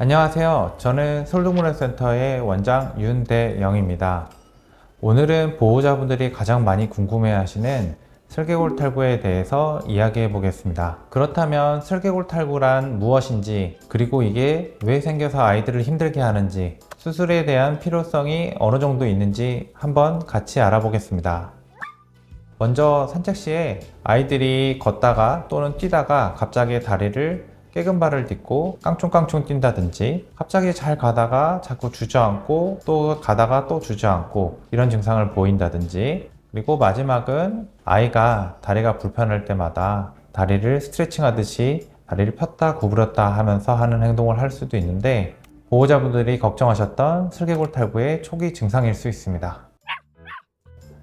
안녕하세요. 저는 서울동물원센터의 원장 윤대영입니다. 오늘은 보호자분들이 가장 많이 궁금해하시는 슬개골 탈구에 대해서 이야기해 보겠습니다. 그렇다면 슬개골 탈구란 무엇인지, 그리고 이게 왜 생겨서 아이들을 힘들게 하는지, 수술에 대한 필요성이 어느 정도 있는지 한번 같이 알아보겠습니다. 먼저 산책 시에 아이들이 걷다가 또는 뛰다가 갑자기 다리를 깨금 발을 딛고 깡충깡충 뛴다든지, 갑자기 잘 가다가 자꾸 주저앉고 또 가다가 또 주저앉고 이런 증상을 보인다든지, 그리고 마지막은 아이가 다리가 불편할 때마다 다리를 스트레칭 하듯이 다리를 폈다 구부렸다 하면서 하는 행동을 할 수도 있는데, 보호자분들이 걱정하셨던 슬개골 탈구의 초기 증상일 수 있습니다.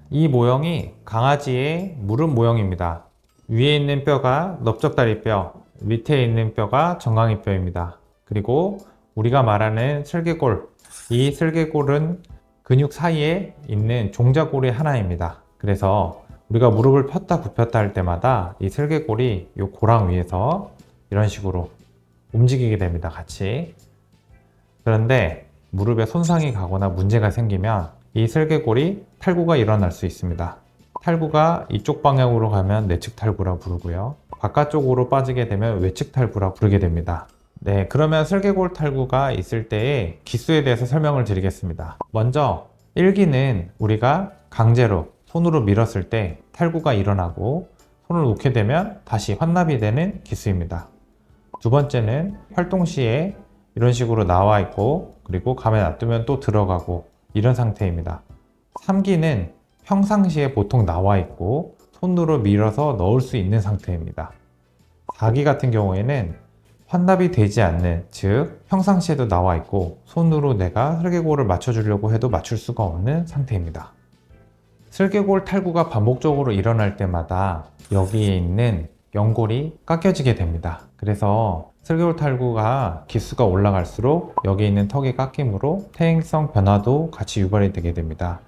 이 모형이 강아지의 무릎 모형입니다. 위에 있는 뼈가 넓적다리뼈, 밑에 있는 뼈가 정강이뼈입니다. 그리고 우리가 말하는 슬개골, 이 슬개골은 근육 사이에 있는 종자골의 하나입니다. 그래서 우리가 무릎을 폈다 굽혔다 할 때마다 이 슬개골이 이 고랑 위에서 이런 식으로 움직이게 됩니다. 같이. 그런데 무릎에 손상이 가거나 문제가 생기면 이 슬개골이 탈구가 일어날 수 있습니다. 탈구가 이쪽 방향으로 가면 내측 탈구라고 부르고요. 바깥쪽으로 빠지게 되면 외측 탈구라고 부르게 됩니다. 네, 그러면 슬개골 탈구가 있을 때의 기수에 대해서 설명을 드리겠습니다. 먼저 1기는 우리가 강제로 손으로 밀었을 때 탈구가 일어나고 손을 놓게 되면 다시 환납이 되는 기수입니다. 두 번째는 활동 시에 이런 식으로 나와 있고, 그리고 가만히 놔두면 또 들어가고 이런 상태입니다. 3기는 평상시에 보통 나와 있고 손으로 밀어서 넣을 수 있는 상태입니다. 4기 같은 경우에는 환납이 되지 않는, 즉 평상시에도 나와 있고 손으로 내가 슬개골을 맞춰주려고 해도 맞출 수가 없는 상태입니다. 슬개골 탈구가 반복적으로 일어날 때마다 여기에 있는 연골이 깎여지게 됩니다. 그래서 슬개골 탈구가 기수가 올라갈수록 여기 있는 턱이 깎이므로 퇴행성 변화도 같이 유발이 되게 됩니다.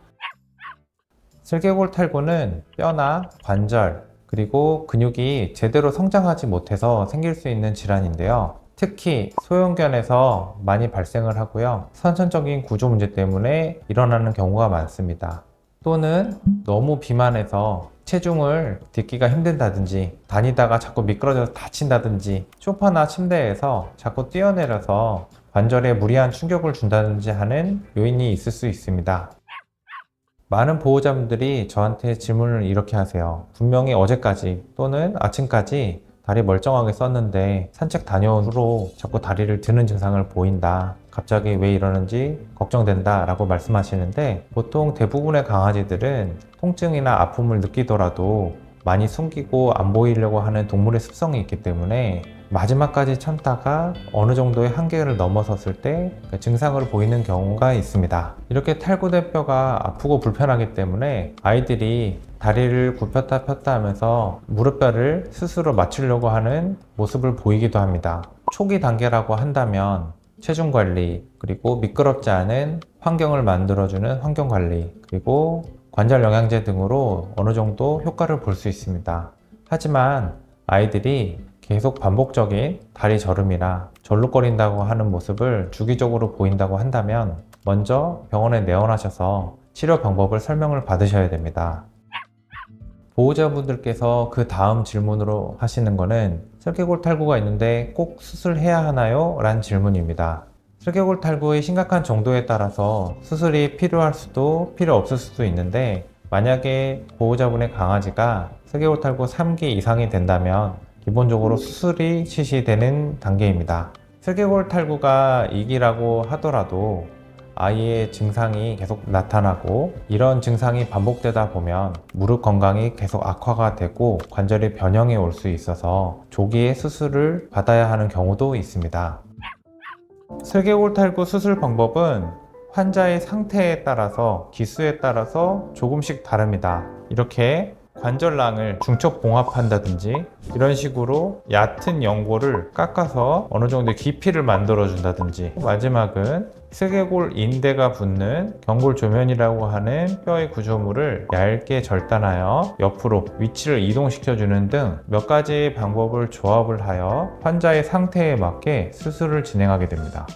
슬개골 탈구는 뼈나 관절, 그리고 근육이 제대로 성장하지 못해서 생길 수 있는 질환인데요. 특히 소형견에서 많이 발생을 하고요. 선천적인 구조 문제 때문에 일어나는 경우가 많습니다. 또는 너무 비만해서 체중을 딛기가 힘든다든지, 다니다가 자꾸 미끄러져서 다친다든지, 소파나 침대에서 자꾸 뛰어내려서 관절에 무리한 충격을 준다든지 하는 요인이 있을 수 있습니다. 많은 보호자분들이 저한테 질문을 이렇게 하세요. 분명히 어제까지 또는 아침까지 다리 멀쩡하게 썼는데 산책 다녀온 후로 자꾸 다리를 드는 증상을 보인다. 갑자기 왜 이러는지 걱정된다 라고 말씀하시는데, 보통 대부분의 강아지들은 통증이나 아픔을 느끼더라도 많이 숨기고 안 보이려고 하는 동물의 습성이 있기 때문에 마지막까지 참다가 어느 정도의 한계를 넘어섰을 때 증상을 보이는 경우가 있습니다. 이렇게 탈구된 뼈가 아프고 불편하기 때문에 아이들이 다리를 굽혔다 폈다 하면서 무릎뼈를 스스로 맞추려고 하는 모습을 보이기도 합니다. 초기 단계라고 한다면 체중 관리, 그리고 미끄럽지 않은 환경을 만들어주는 환경 관리, 그리고 관절 영양제 등으로 어느 정도 효과를 볼 수 있습니다. 하지만 아이들이 계속 반복적인 다리 저름이나 절룩거린다고 하는 모습을 주기적으로 보인다고 한다면 먼저 병원에 내원하셔서 치료 방법을 설명을 받으셔야 됩니다. 보호자분들께서 그 다음 질문으로 하시는 거는 슬개골 탈구가 있는데 꼭 수술해야 하나요? 라는 질문입니다. 슬개골 탈구의 심각한 정도에 따라서 수술이 필요할 수도 필요 없을 수도 있는데, 만약에 보호자분의 강아지가 슬개골 탈구 3기 이상이 된다면 기본적으로 수술이 실시되는 단계입니다. 슬개골 탈구가 2기라고 하더라도 아이의 증상이 계속 나타나고 이런 증상이 반복되다 보면 무릎 건강이 계속 악화가 되고 관절의 변형이 올 수 있어서 조기에 수술을 받아야 하는 경우도 있습니다. 슬개골 탈구 수술 방법은 환자의 상태에 따라서 기수에 따라서 조금씩 다릅니다. 이렇게 관절낭을 중첩 봉합한다든지 이런 식으로 얕은 연골을 깎아서 어느 정도의 깊이를 만들어 준다든지, 마지막은 슬개골 인대가 붙는 경골 조면이라고 하는 뼈의 구조물을 얇게 절단하여 옆으로 위치를 이동시켜 주는 등 몇 가지 방법을 조합을 하여 환자의 상태에 맞게 수술을 진행하게 됩니다.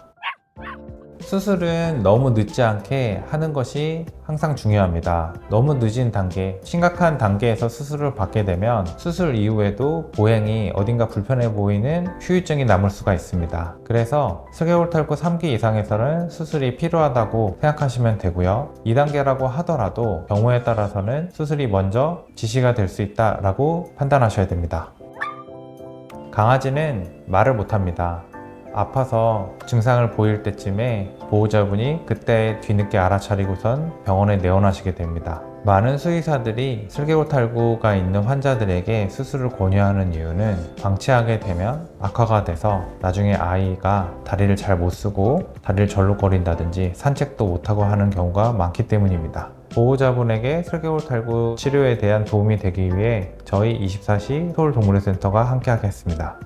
수술은 너무 늦지 않게 하는 것이 항상 중요합니다. 너무 늦은 단계, 심각한 단계에서 수술을 받게 되면 수술 이후에도 보행이 어딘가 불편해 보이는 후유증이 남을 수가 있습니다. 그래서 슬개골 탈구 3기 이상에서는 수술이 필요하다고 생각하시면 되고요. 2단계라고 하더라도 경우에 따라서는 수술이 먼저 지시가 될 수 있다라고 판단하셔야 됩니다. 강아지는 말을 못합니다. 아파서 증상을 보일 때쯤에 보호자분이 그때 뒤늦게 알아차리고선 병원에 내원하시게 됩니다. 많은 수의사들이 슬개골 탈구가 있는 환자들에게 수술을 권유하는 이유는 방치하게 되면 악화가 돼서 나중에 아이가 다리를 잘 못 쓰고 다리를 절룩거린다든지 산책도 못하고 하는 경우가 많기 때문입니다. 보호자분에게 슬개골 탈구 치료에 대한 도움이 되기 위해 저희 24시 서울동물의센터가 함께 하겠습니다.